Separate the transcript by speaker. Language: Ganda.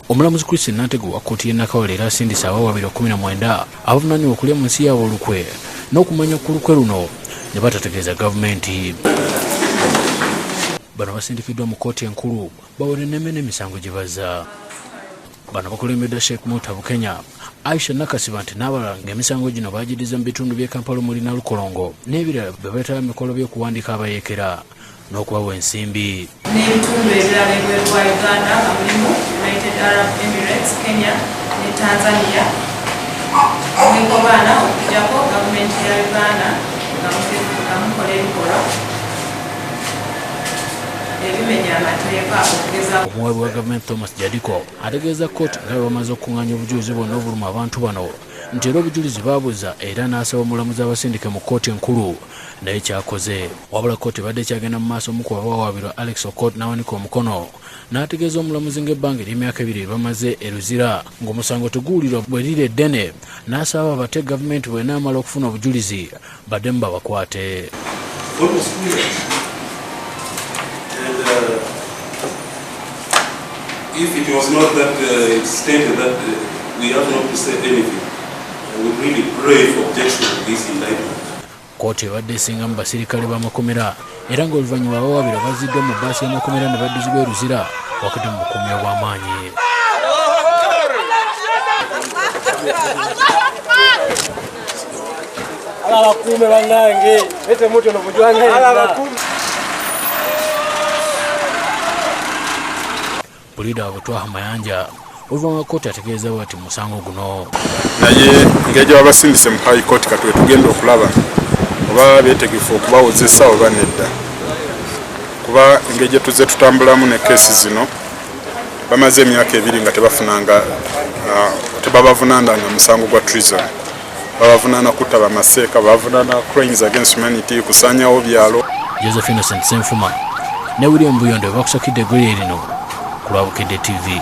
Speaker 1: Omulamuzi Chris Nantego wa kkooti y'e Nakawale era asindisa abawabira 19 abavunaanibwa okulya mu nsi yaabwe olukwe n'okumanya ku lukwe luno ne batategeeza gavumenti. Bano basindikiddwa mu kkooti enkulu bawere n'emmene emisango gye bazza. Bano bakulembedde Sheikh Mutabu Kenya, Aisha Nakasiba nti n'abalala ng'emisango gino baagiddiza mu bitundu by'e Kampala omuli Nalukolongo n'ebirala bye beetaba mikolo by'okuwandiika abayeekera n'okubawa ensimbi.
Speaker 2: N'ebitundu ebirala ebweru wa Uganda nga mulimu United Arab Emirates, Kenya ne Tanzania. N'enkobaana okujjako gavumenti ya Uganda nga mukola ebikolwa ebimenya amateeka okugeza.
Speaker 1: Omuwaabi wa gavumenti Thomas Jadiko ategeeza kkooti nga bamaze okukuŋŋaanya obujulizi bwonna obuluma abantu bano nti era obujulizi baabuza era n'asaba omulamuzi abasindike mu kkooti enkulu naye kyakoze. Wabula kkooti badde kyagenda mu maaso mu ku bawawaabirwa Alex Okot n'awanika omukono n'ategeeza omulamuzi ng'ebbanga ery'emyaka 2 bamaze eruzira ng'omusango teguwulirwa bwe liri eddene n'asaba bate gavumenti bw'enaamala okufuna obujulizi baddemu babakwate.
Speaker 3: If it was not that it stated that we have not to say anything, I would really pray for objection to this indictment.
Speaker 1: Kkooti ebadde esingamu basirikale b'amakomera era ng'oluvannyuma abawabira bazziddwa mu bbaasi y'amakomera ne baddizibwa eruzira wakati mu bukuumi obw'amaanyi.
Speaker 4: Abakuume bannange ete muto no bujwange
Speaker 1: Bulida Butwaha Mayanja oluvannyuma kkooti ategeeza bw'ati musango guno.
Speaker 5: Naye engeri abasindise mu High Court katwe tugenda okulaba oba beetegefu okubawozesa oba nedda. Kuba engeri gye tuzze tutambulamu ne keesi zino bamaze emyaka 2 nga tebabavunaananga musango gwa treason. Babavunaana kutta bamaseeka, babavunaana crimes against humanity, kusaanyawo byalo.
Speaker 1: Joseph Innocent Senfuma ne William Buyondo bakusakidde eggweri lino ku lwa Bukedde TV.